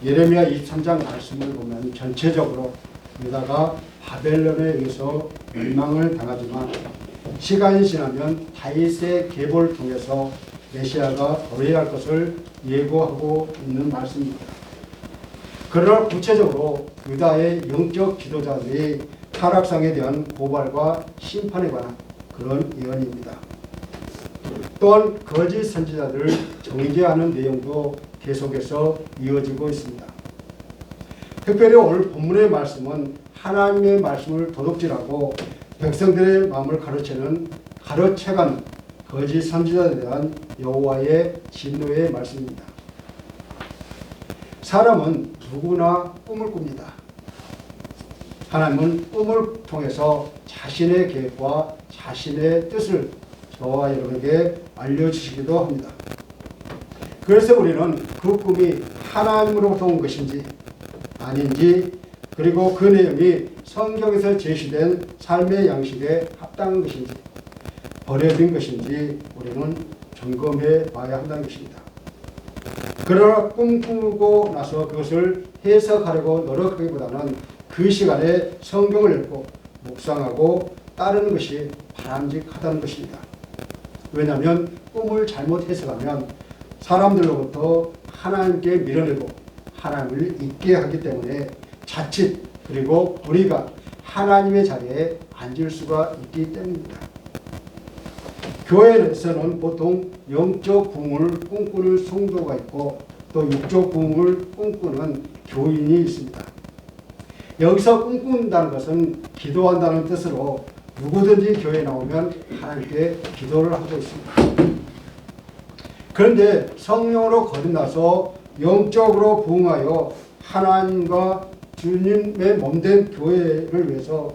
예레미야 23장 말씀을 보면 전체적으로 유다가 바벨론에 의해서 멸망을 당하지만 시간이 지나면 다윗의 계보를 통해서 메시아가 도래할 것을 예고하고 있는 말씀입니다. 그러나 구체적으로 유다의 영적 지도자들이 타락상에 대한 고발과 심판에 관한 그런 예언입니다. 또한 거짓 선지자들을 정죄하는 내용도 계속해서 이어지고 있습니다. 특별히 오늘 본문의 말씀은 하나님의 말씀을 도둑질하고 백성들의 마음을 가로채가는 거짓 선지자들에 대한 여호와의 진노의 말씀입니다. 사람은 누구나 꿈을 꿉니다. 하나님은 꿈을 통해서 자신의 계획과 자신의 뜻을 저와 여러분에게 알려주시기도 합니다. 그래서 우리는 그 꿈이 하나님으로부터 온 것인지 아닌지, 그리고 그 내용이 성경에서 제시된 삶의 양식에 합당한 것인지 버려진 것인지 우리는 점검해 봐야 한다는 것입니다. 그러나 꿈꾸고 나서 그것을 해석하려고 노력하기보다는 그 시간에 성경을 읽고 묵상하고 따르는 것이 바람직하다는 것입니다. 왜냐하면 꿈을 잘못 해석하면 사람들로부터 하나님께 밀어내고 하나님을 잊게 하기 때문에 자칫 그리고 우리가 하나님의 자리에 앉을 수가 있기 때문입니다. 교회에서는 보통 영적 부흥을 꿈꾸는 성도가 있고 또 육적 부흥을 꿈꾸는 교인이 있습니다. 여기서 꿈꾼다는 것은 기도한다는 뜻으로 누구든지 교회에 나오면 하나님께 기도를 하고 있습니다. 그런데 성령으로 거듭나서 영적으로 부흥하여 하나님과 주님의 몸된 교회를 위해서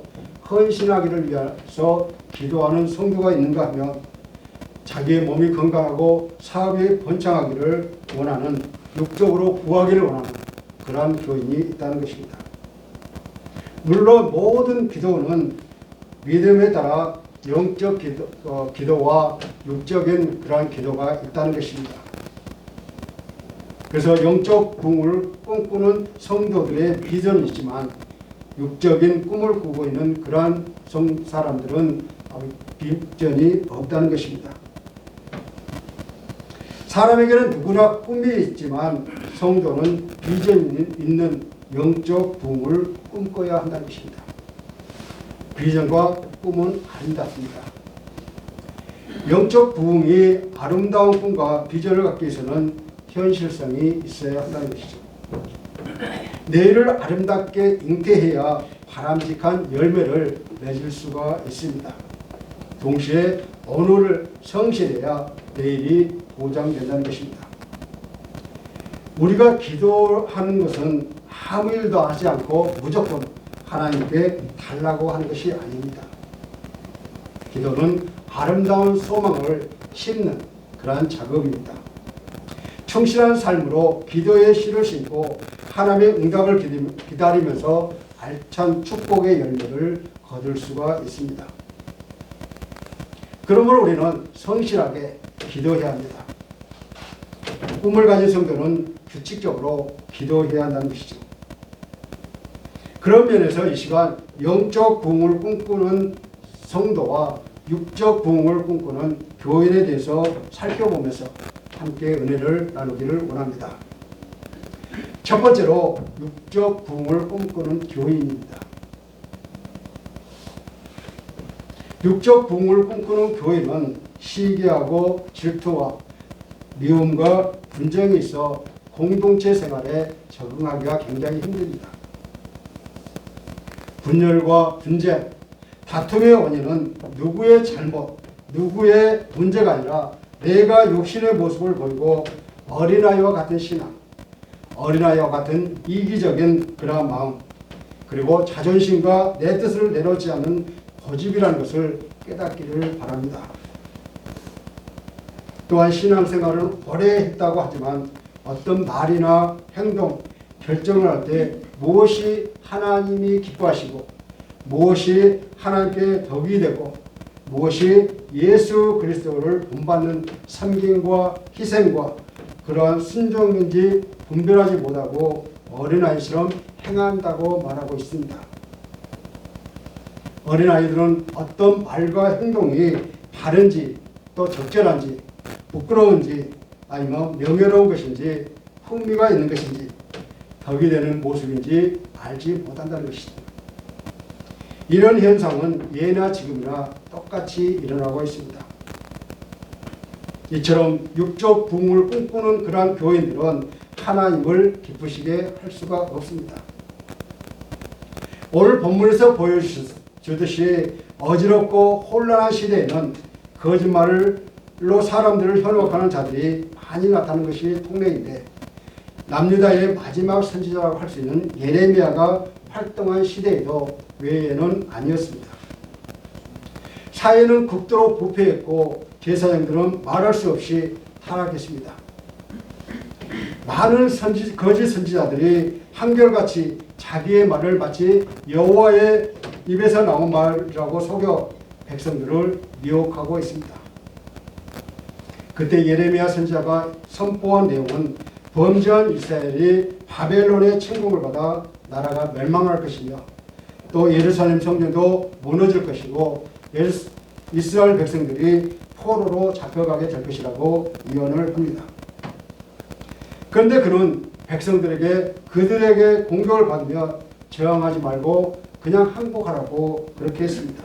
헌신하기를 위해서 기도하는 성도가 있는가 하면 자기의 몸이 건강하고 사업이 번창하기를 원하는, 육적으로 구하기를 원하는 그러한 교인이 있다는 것입니다. 물론 모든 기도는 믿음에 따라 영적 기도와 육적인 그러한 기도가 있다는 것입니다. 그래서 영적 부흥을 꿈꾸는 성도들의 비전이 있지만 육적인 꿈을 꾸고 있는 그러한 사람들은 비전이 없다는 것입니다. 사람에게는 누구나 꿈이 있지만 성도는 비전이 있는 영적 부흥을 꿈꿔야 한다는 것입니다. 비전과 꿈은 아름답습니다. 영적 부흥이 아름다운 꿈과 비전을 갖기 위해서는 현실성이 있어야 한다는 것이죠. 내일을 아름답게 잉태해야 바람직한 열매를 맺을 수가 있습니다. 동시에 오늘을 성실해야 내일이 보장된다는 것입니다. 우리가 기도하는 것은 아무 일도 하지 않고 무조건 하나님께 달라고 하는 것이 아닙니다. 기도는 아름다운 소망을 심는 그러한 작업입니다. 충실한 삶으로 기도의 씨를 심고 하나님의 응답을 기다리면서 알찬 축복의 열매를 거둘 수가 있습니다. 그러므로 우리는 성실하게 기도해야 합니다. 꿈을 가진 성도는 규칙적으로 기도해야 한다는 것이죠. 그런 면에서 이 시간 영적 부흥을 꿈꾸는 성도와 육적 부흥을 꿈꾸는 교인에 대해서 살펴보면서 함께 은혜를 나누기를 원합니다. 첫 번째로 육적 부흥을 꿈꾸는 교인입니다. 육적 부흥을 꿈꾸는 교인은 시기하고 질투와 미움과 분쟁이 있어 공동체 생활에 적응하기가 굉장히 힘듭니다. 분열과 분쟁, 다툼의 원인은 누구의 잘못, 누구의 문제가 아니라 내가 육신의 모습을 보이고 어린아이와 같은 신앙, 어린아이와 같은 이기적인 그러한 마음, 그리고 자존심과 내 뜻을 내놓지 않는 고집이라는 것을 깨닫기를 바랍니다. 또한 신앙생활을 오래 했다고 하지만 어떤 말이나 행동, 결정을 할 때 무엇이 하나님이 기뻐하시고 무엇이 하나님께 덕이 되고 무엇이 예수 그리스도를 본받는 섬김과 희생과 그러한 순종인지 분별하지 못하고 어린아이처럼 행한다고 말하고 있습니다. 어린아이들은 어떤 말과 행동이 바른지 또 적절한지 부끄러운지 아니면 명예로운 것인지 흥미가 있는 것인지 덕이 되는 모습인지 알지 못한다는 것이죠. 이런 현상은 예나 지금이나 똑같이 일어나고 있습니다. 이처럼 육적 부흥을 꿈꾸는 그러한 교인들은 하나님을 기쁘시게 할 수가 없습니다. 오늘 본문에서 보여주듯이 어지럽고 혼란한 시대에는 거짓말로 사람들을 현혹하는 자들이 많이 나타나는 것이 통례인데 남유다의 마지막 선지자라고 할 수 있는 예레미야가 활동한 시대에도 외에는 아니었습니다. 사회는 극도로 부패했고 제사장들은 말할 수 없이 타락했습니다. 많은 거짓 선지자들이 한결같이 자기의 말을 마치 여호와의 입에서 나온 말이라고 속여 백성들을 미혹하고 있습니다. 그때 예레미야 선지자가 선포한 내용은 범죄한 이스라엘이 바벨론의 침공을 받아 나라가 멸망할 것이며 또 예루살렘 성전도 무너질 것이고 이스라엘 백성들이 포로로 잡혀가게 될 것이라고 예언을 합니다. 그런데 그는 백성들에게 그들에게 공격을 받으며 저항하지 말고 그냥 항복하라고 그렇게 했습니다.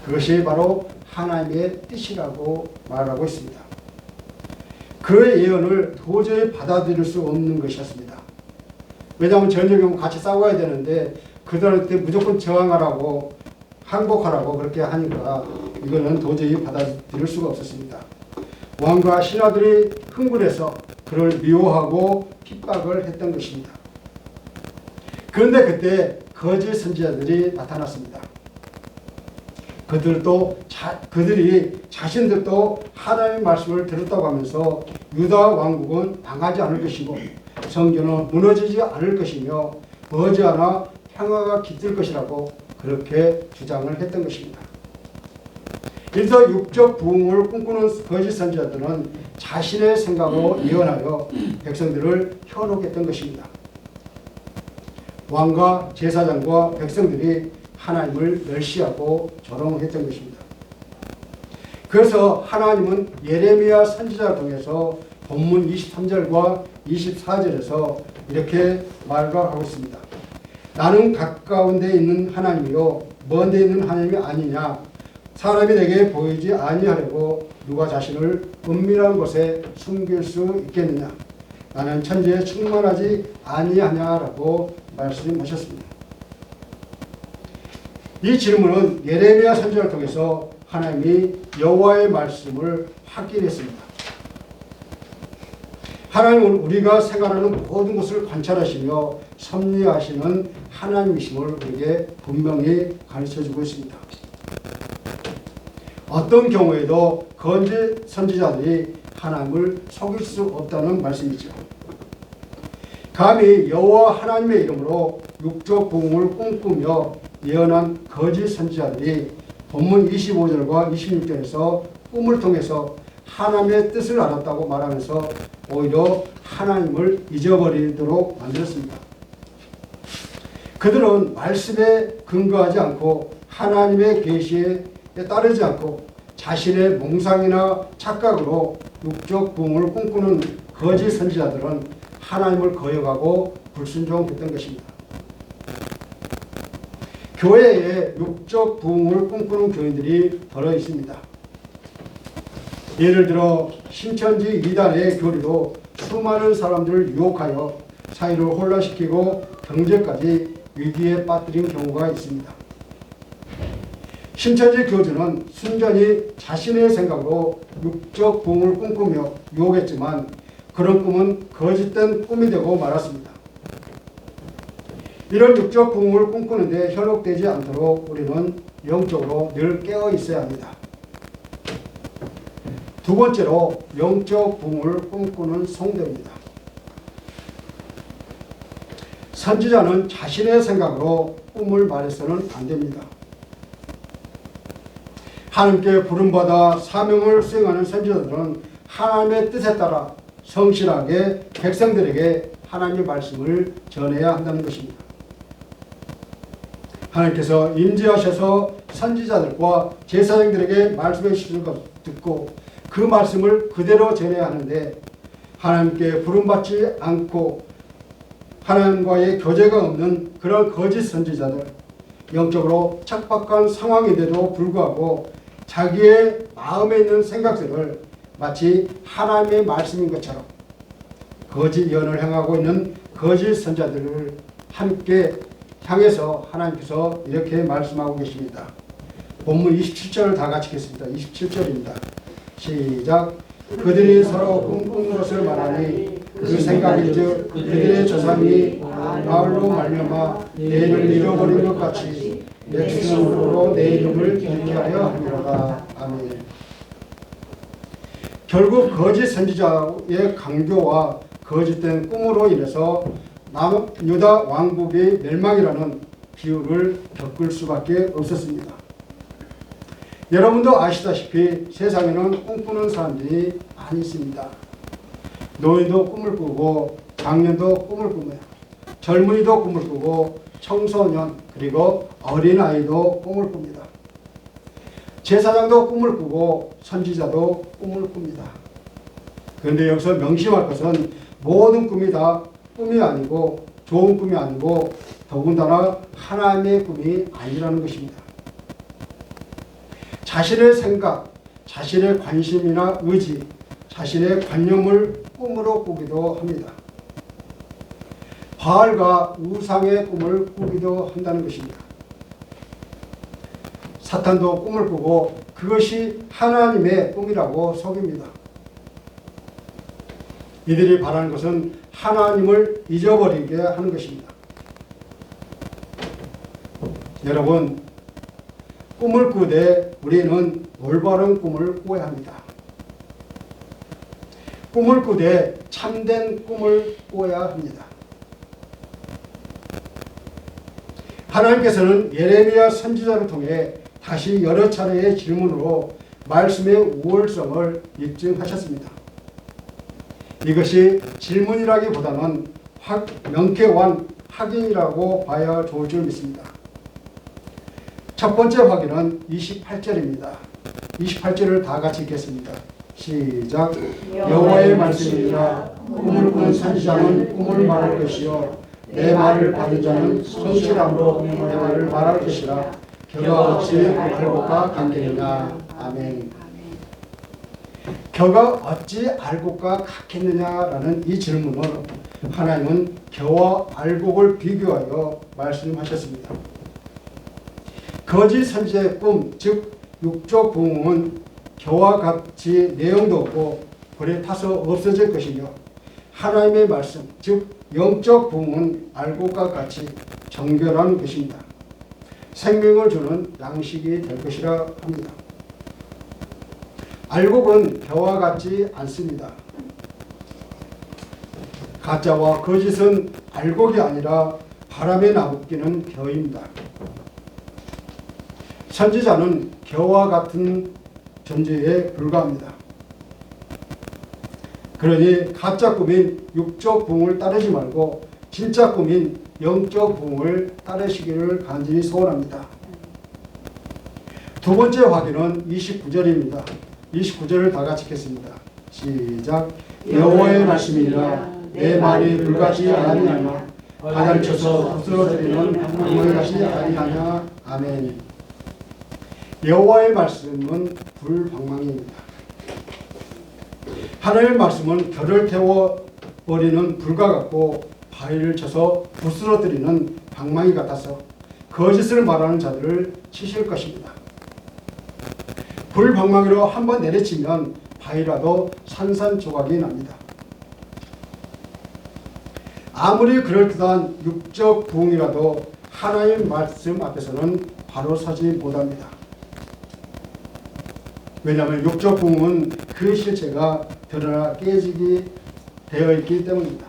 그것이 바로 하나님의 뜻이라고 말하고 있습니다. 그의 예언을 도저히 받아들일 수 없는 것이었습니다. 왜냐하면 전쟁에 같이 싸워야 되는데 그들한테 무조건 저항하라고 항복하라고 그렇게 하니까 이거는 도저히 받아들일 수가 없었습니다. 왕과 신하들이 흥분해서 그를 미워하고 핍박을 했던 것입니다. 그런데 그때 거짓 선지자들이 나타났습니다. 그들이 자신들도 하나님의 말씀을 들었다고 하면서 유다 왕국은 망하지 않을 것이고 성전은 무너지지 않을 것이며 머지않아 평화가 깃들 것이라고 그렇게 주장을 했던 것입니다. 이래서 육적 부흥을 꿈꾸는 거짓 선지자들은 자신의 생각으로 예언하여 백성들을 현혹했던 것입니다. 왕과 제사장과 백성들이 하나님을 멸시하고 조롱했던 것입니다. 그래서 하나님은 예레미야 선지자를 통해서 본문 23절과 24절에서 이렇게 말하고 있습니다. 나는 가까운 데 있는 하나님이요 먼 데 있는 하나님이 아니냐. 사람이 내게 보이지 아니하려고 누가 자신을 은밀한 곳에 숨길 수 있겠느냐. 나는 천지에 충만하지 아니하냐라고 말씀하셨습니다. 이 질문은 예레미야 선지자를 통해서 하나님이 여호와의 말씀을 확인했습니다. 하나님은 우리가 생활하는 모든 것을 관찰하시며 섭리하시는 하나님이심을 우리에게 분명히 가르쳐주고 있습니다. 어떤 경우에도 거짓 선지자들이 하나님을 속일 수 없다는 말씀이죠. 감히 여호와 하나님의 이름으로 육적 부흥을 꿈꾸며 예언한 거짓 선지자들이 본문 25절과 26절에서 꿈을 통해서 하나님의 뜻을 알았다고 말하면서 오히려 하나님을 잊어버리도록 만들었습니다. 그들은 말씀에 근거하지 않고 하나님의 계시에 따르지 않고 자신의 몽상이나 착각으로 육적 부흥을 꿈꾸는 거짓 선지자들은 하나님을 거역하고 불순종했던 것입니다. 교회에 육적 부흥을 꿈꾸는 교인들이 더러 있습니다. 예를 들어 신천지 이단의 교리로 수많은 사람들을 유혹하여 사회를 혼란시키고 경제까지 위기에 빠뜨린 경우가 있습니다. 신천지 교주는 순전히 자신의 생각으로 육적 부흥을 꿈꾸며 유혹했지만 그런 꿈은 거짓된 꿈이 되고 말았습니다. 이런 육적 부흥을 꿈꾸는데 현혹되지 않도록 우리는 영적으로 늘 깨어 있어야 합니다. 두 번째로 영적 부흥을 꿈꾸는 성도입니다. 선지자는 자신의 생각으로 꿈을 말해서는 안 됩니다. 하나님께 부름받아 사명을 수행하는 선지자들은 하나님의 뜻에 따라 성실하게 백성들에게 하나님의 말씀을 전해야 한다는 것입니다. 하나님께서 임재하셔서 선지자들과 제사장들에게 말씀해 주시는 것을 듣고 그 말씀을 그대로 전해야 하는데 하나님께 부름받지 않고 하나님과의 교제가 없는 그런 거짓 선지자들, 영적으로 척박한 상황인데도 불구하고 자기의 마음에 있는 생각들을 마치 하나님의 말씀인 것처럼 거짓 예언을 행하고 있는 거짓 선지자들을 함께 향해서 하나님께서 이렇게 말씀하고 계십니다. 본문 27절을 다 같이 읽겠습니다. 27절입니다. 시작. 그들이 서로 꿈꾸는 것을 말하니 그 생각인즉 그들의 조상이 바알로 말미암아 내일을 잃어버린 것 같이 내 주승으로 내 이름을 잃게 하려 함이로다. 아멘. 결국 거짓 선지자의 강교와 거짓된 꿈으로 인해서 유다 왕국의 멸망이라는 비유를 겪을 수밖에 없었습니다. 여러분도 아시다시피 세상에는 꿈꾸는 사람들이 많이 있습니다. 노인도 꿈을 꾸고 장년도 꿈을 꾸며 젊은이도 꿈을 꾸고 청소년 그리고 어린아이도 꿈을 꿉니다. 제사장도 꿈을 꾸고 선지자도 꿈을 꿉니다. 그런데 여기서 명심할 것은 모든 꿈이 다 꿈이 아니고 좋은 꿈이 아니고 더군다나 하나님의 꿈이 아니라는 것입니다. 자신의 생각, 자신의 관심이나 의지, 자신의 관념을 꿈으로 꾸기도 합니다. 바알과 우상의 꿈을 꾸기도 한다는 것입니다. 사탄도 꿈을 꾸고 그것이 하나님의 꿈이라고 속입니다. 이들이 바라는 것은 하나님을 잊어버리게 하는 것입니다. 여러분, 꿈을 꾸되 우리는 올바른 꿈을 꾸어야 합니다. 꿈을 꾸되 참된 꿈을 꾸어야 합니다. 하나님께서는 예레미야 선지자를 통해 다시 여러 차례의 질문으로 말씀의 우월성을 입증하셨습니다. 이것이 질문이라기보다는 명쾌한 확인이라고 봐야 좋을 줄 믿습니다. 첫 번째 확인은 28절입니다. 28절을 다 같이 읽겠습니다. 시작. 여호와의 말씀이니라 꿈을 꾼 선지자는 꿈을 말할 것이요 내 말을 받은 자는 성실함으로 내 말을 말할 것이라 겨가 어찌 알고가 같겠느냐. 아멘. 겨가 어찌 알고가 같겠느냐라는 이 질문을 하나님은 겨와 알곡을 비교하여 말씀하셨습니다. 거짓 선지자의 꿈, 즉 육적 부흥은 겨와 같이 내용도 없고 불에 타서 없어질 것이며 하나님의 말씀, 즉 영적 부흥은 알곡과 같이 정결한 것입니다. 생명을 주는 양식이 될 것이라 합니다. 알곡은 겨와 같지 않습니다. 가짜와 거짓은 알곡이 아니라 바람에 나부끼는 겨입니다. 선지자는 겨와 같은 존재에 불과합니다. 그러니 가짜 꿈인 육적 부흥을 따르지 말고 진짜 꿈인 영적 부흥을 따르시기를 간절히 소원합니다. 두 번째 확인은 29절입니다. 29절을 다 같이 읽겠습니다. 시작. 여호와의 말씀이니라 내 말이 불같이 아니하냐 가장쳐서 부스러뜨리는 방망이 같이 아니하냐. 아멘. 여호와의 말씀은 불방망이입니다. 하나님의 말씀은 결을 태워버리는 불과 같고 바위를 쳐서 부스러뜨리는 방망이 같아서 거짓을 말하는 자들을 치실 것입니다. 불방망이로 한번 내리치면 바위라도 산산조각이 납니다. 아무리 그럴듯한 육적 부흥이라도 하나님의 말씀 앞에서는 바로 서지 못합니다. 왜냐하면 육적 부흥은 그 실체가 드러나 깨지게 되어 있기 때문입니다.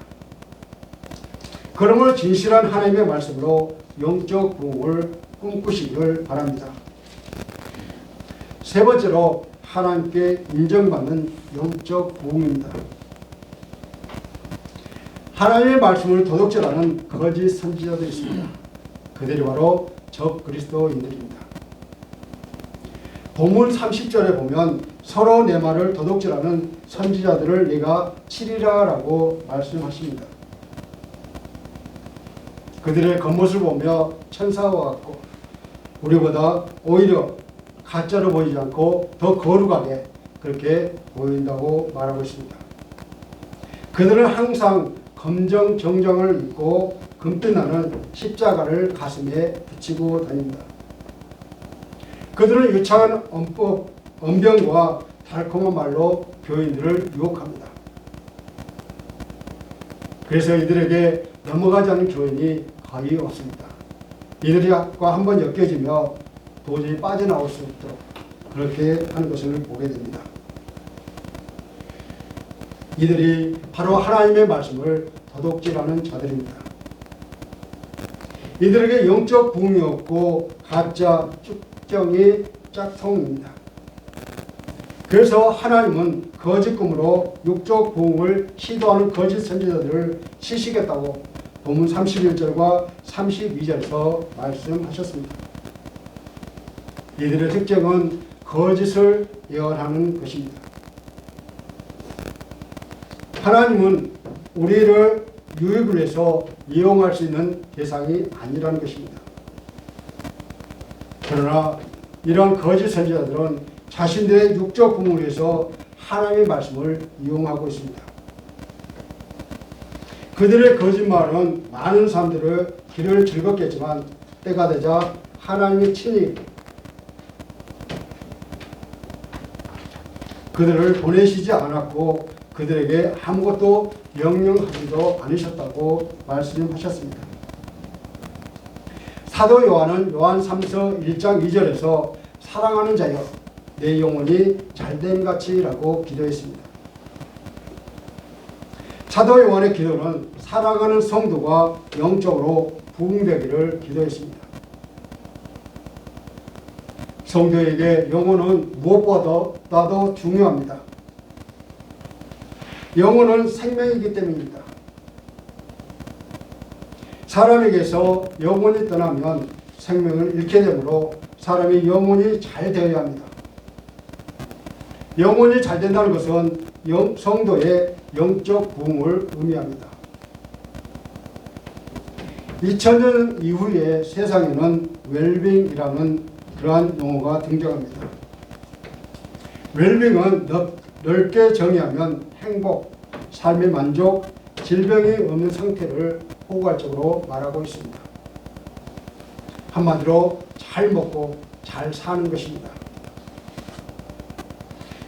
그러므로 진실한 하나님의 말씀으로 영적 부흥을 꿈꾸시기를 바랍니다. 세 번째로 하나님께 인정받는 영적 부흥입니다. 하나님의 말씀을 도둑질하는 거짓 선지자들이 있습니다. 그들이 바로 적그리스도인들입니다. 본문 30절에 보면 서로 내 말을 도둑질하는 선지자들을 네가 치리라 라고 말씀하십니다. 그들의 겉모습을 보며 천사와 같고 우리보다 오히려 가짜로 보이지 않고 더 거룩하게 그렇게 보인다고 말하고 있습니다. 그들은 항상 검정 정장을 입고 금빛나는 십자가를 가슴에 붙이고 다닙니다. 그들은 유창한 언변과 달콤한 말로 교인들을 유혹합니다. 그래서 이들에게 넘어가지 않는 교인이 거의 없습니다. 이들과 한번 엮여지며 도저히 빠져나올 수 없도록 그렇게 하는 것을 보게 됩니다. 이들이 바로 하나님의 말씀을 도둑질하는 자들입니다. 이들에게 영적 부흥이 없고 가짜 축정이 짝퉁입니다. 그래서 하나님은 거짓 꿈으로 육적 부흥을 시도하는 거짓 선지자들을 치시겠다고 본문 31절과 32절에서 말씀하셨습니다. 이들의 특징은 거짓을 예언하는 것입니다. 하나님은 우리를 유익을 위해서 이용할 수 있는 대상이 아니라는 것입니다. 그러나 이러한 거짓 선지자들은 자신들의 육적 부흥을 위해서 하나님의 말씀을 이용하고 있습니다. 그들의 거짓말은 많은 사람들의 길을 즐겁게 했지만 때가 되자 하나님이 친히 그들을 보내시지 않았고 그들에게 아무것도 명령하지도 않으셨다고 말씀하셨습니다. 사도 요한은 요한 3서 1장 2절에서 사랑하는 자여 내 영혼이 잘됨같이 라고 기도했습니다. 사도 요한의 기도는 사랑하는 성도가 영적으로 부흥되기를 기도했습니다. 성도에게 영혼은 무엇보다도 중요합니다. 영혼은 생명이기 때문입니다. 사람에게서 영혼이 떠나면 생명을 잃게 되므로 사람이 영혼이 잘 되어야 합니다. 영혼이 잘 된다는 것은 성도의 영적 부흥을 의미합니다. 2000년 이후에 세상에는 웰빙이라는 그러한 용어가 등장합니다. 웰빙은 넓게 정의하면 행복, 삶의 만족, 질병이 없는 상태를 포괄적으로 말하고 있습니다. 한마디로 잘 먹고 잘 사는 것입니다.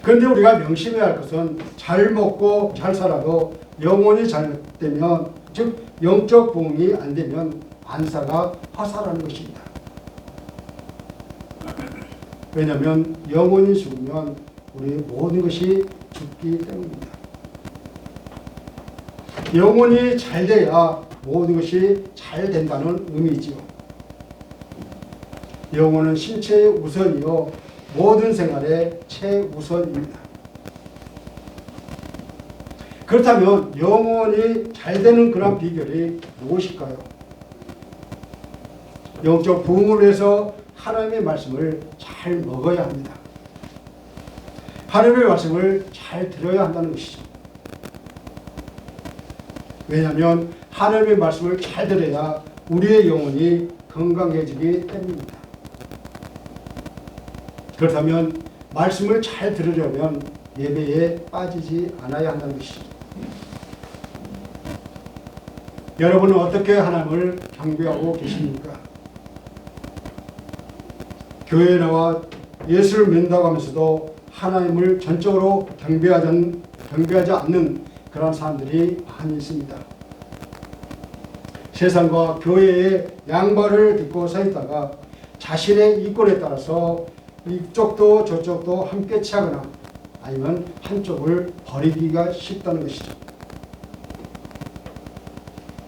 그런데 우리가 명심해야 할 것은 잘 먹고 잘 살아도 영혼이 잘 되면, 즉 영적 부흥이 안 되면 안사가 화살하는 것입니다. 왜냐하면 영혼이 죽으면 우리 모든 것이 죽기 때문입니다. 영혼이 잘 돼야 모든 것이 잘 된다는 의미지요. 영혼은 신체의 우선이요 모든 생활의 최우선입니다. 그렇다면 영혼이 잘 되는 그런 비결이 무엇일까요? 영적 부흥을 위해서 하나님의 말씀을 잘 먹어야 합니다. 하나님의 말씀을 잘 들어야 한다는 것이죠. 왜냐하면 하나님의 말씀을 잘 들어야 우리의 영혼이 건강해지기 때문입니다. 그렇다면 말씀을 잘 들으려면 예배에 빠지지 않아야 한다는 것이죠. 여러분은 어떻게 하나님을 경배하고 계십니까? 교회에 나와 예수를 믿는다고 하면서도 하나님을 전적으로 경배하지 않는 그런 사람들이 많이 있습니다. 세상과 교회의 양발을 딛고 서 있다가 자신의 이권에 따라서 이쪽도 저쪽도 함께 취하거나 아니면 한쪽을 버리기가 쉽다는 것이죠.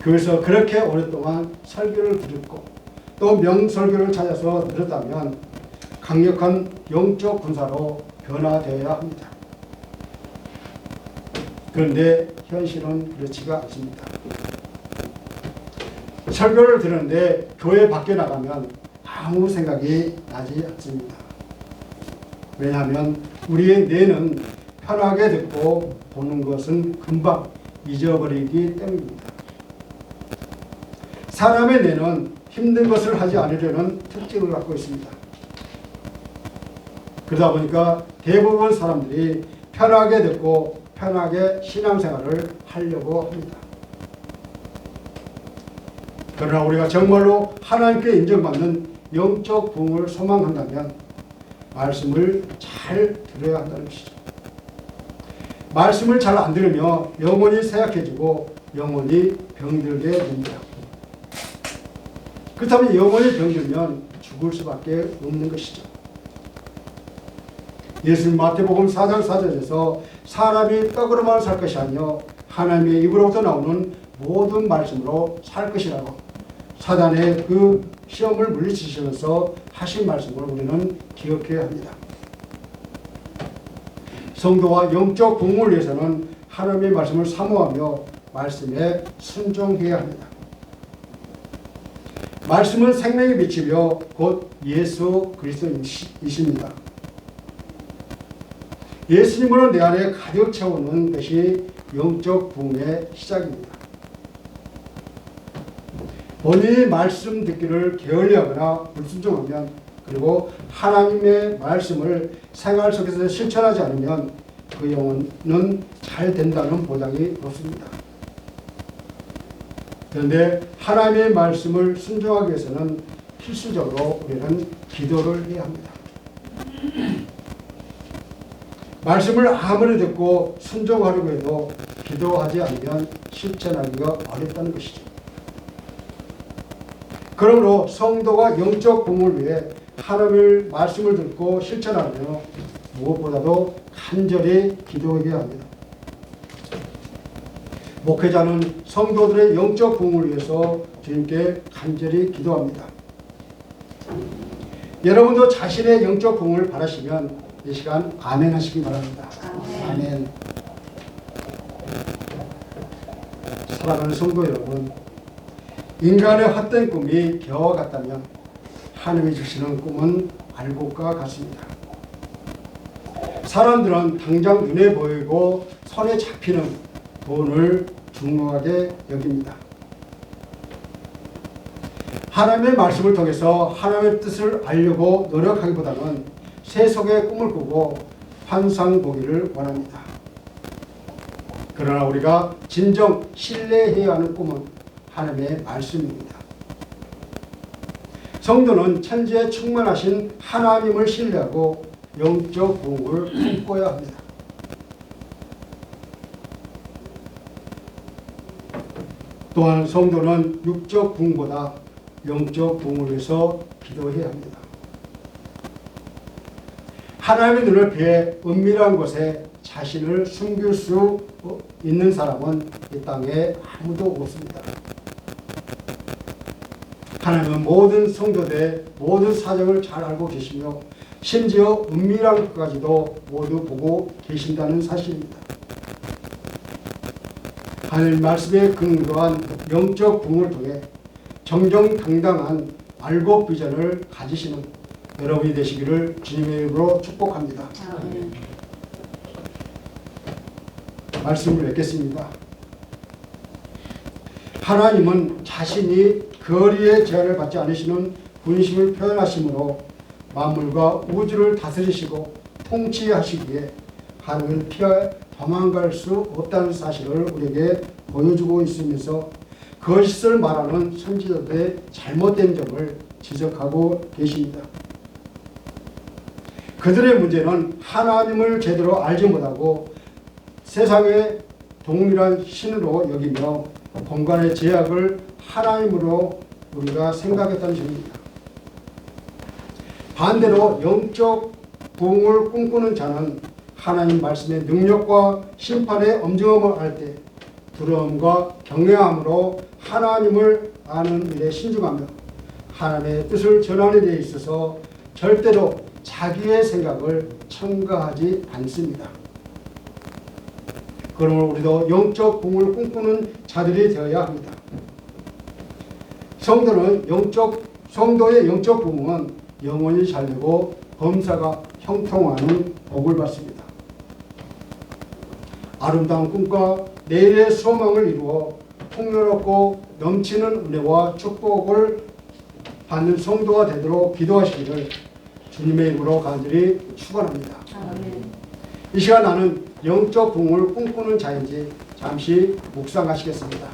그래서 그렇게 오랫동안 설교를 듣고 또 명설교를 찾아서 들었다면 강력한 영적 군사로 변화되어야 합니다. 그런데 현실은 그렇지가 않습니다. 설교를 들었는데 교회 밖에 나가면 아무 생각이 나지 않습니다. 왜냐하면 우리의 뇌는 편하게 듣고 보는 것은 금방 잊어버리기 때문입니다. 사람의 뇌는 힘든 것을 하지 않으려는 특징을 갖고 있습니다. 그러다 보니까 대부분 사람들이 편하게 듣고 편하게 신앙생활을 하려고 합니다. 그러나 우리가 정말로 하나님께 인정받는 영적 부흥을 소망한다면 말씀을 잘 들어야 한다는 것이죠. 말씀을 잘 안 들으며 영혼이 쇠약해지고 영혼이 병들게 됩니다. 그렇다면 영혼이 병들면 죽을 수밖에 없는 것이죠. 예수님 마태복음 4장 4절에서 사람이 떡으로만 살 것이 아니요 하나님의 입으로부터 나오는 모든 말씀으로 살 것이라고 사단의 그 시험을 물리치시면서 하신 말씀을 우리는 기억해야 합니다. 성도와 영적 부흥을 위해서는 하나님의 말씀을 사모하며 말씀에 순종해야 합니다. 말씀은 생명의 빛이며 곧 예수 그리스도이십니다. 예수님으로 내 안에 가득 채우는 것이 영적 부흥의 시작입니다. 본인이 말씀 듣기를 게을리하거나 불순종하면 그리고 하나님의 말씀을 생활 속에서 실천하지 않으면 그 영혼은 잘 된다는 보장이 없습니다. 그런데 하나님의 말씀을 순종하기 위해서는 필수적으로 우리는 기도를 해야 합니다. 말씀을 아무리 듣고 순종하려고 해도 기도하지 않으면 실천하기가 어렵다는 것이죠. 그러므로 성도가 영적 부흥을 위해 하나님의 말씀을 듣고 실천하며 무엇보다도 간절히 기도해야 합니다. 목회자는 성도들의 영적 부흥을 위해서 주님께 간절히 기도합니다. 여러분도 자신의 영적 부흥을 바라시면 이 시간 아멘 하시기 바랍니다. 아멘. 사랑하는 성도 여러분, 인간의 헛된 꿈이 겨와 같다면 하나님이 주시는 꿈은 알곡과 같습니다. 사람들은 당장 눈에 보이고 손에 잡히는 돈을 중요하게 여깁니다. 하나님의 말씀을 통해서 하나님의 뜻을 알려고 노력하기보다는 세속의 꿈을 꾸고 환상 보기를 원합니다. 그러나 우리가 진정 신뢰해야 하는 꿈은 하나님의 말씀입니다. 성도는 천지에 충만하신 하나님을 신뢰하고 영적 부흥을 꿈꿔야 합니다. 또한 성도는 육적 부흥보다 영적 부흥을 위해서 기도해야 합니다. 하나님의 눈을 피해 은밀한 곳에 자신을 숨길 수 있는 사람은 이 땅에 아무도 없습니다. 하나님은 모든 성도들의 모든 사정을 잘 알고 계시며 심지어 은밀한 것까지도 모두 보고 계신다는 사실입니다. 하나님 말씀에 근거한 영적 부흥을 통해 정정당당한 알곡 비전을 가지시는 여러분이 되시기를 주님의 이름으로 축복합니다. 말씀을 맺겠습니다. 하나님은 자신이 거리의 제한을 받지 않으시는 분심을 표현하시므로 만물과 우주를 다스리시고 통치하시기에 하늘을 피해 도망갈 수 없다는 사실을 우리에게 보여주고 있으면서 거짓을 말하는 선지자들의 잘못된 점을 지적하고 계십니다. 그들의 문제는 하나님을 제대로 알지 못하고 세상의 동일한 신으로 여기며 공간의 제약을 하나님으로 우리가 생각했다는 점입니다. 반대로 영적 부흥을 꿈꾸는 자는 하나님 말씀의 능력과 심판의 엄중함을 알 때 두려움과 경외함으로 하나님을 아는 일에 신중하며 하나님의 뜻을 전하는 데 있어서 절대로 자기의 생각을 첨가하지 않습니다. 그러므로 우리도 영적 부흥을 꿈꾸는 자들이 되어야 합니다. 성도의 영적 부흥은 영혼이 잘되고 범사가 형통하는 복을 받습니다. 아름다운 꿈과 내일의 소망을 이루어 풍요롭고 넘치는 은혜와 축복을 받는 성도가 되도록 기도하시기를 주님의 이름으로 간절히 축원합니다. 이 시간 나는 영적 부흥을 꿈꾸는 자인지 잠시 묵상하시겠습니다.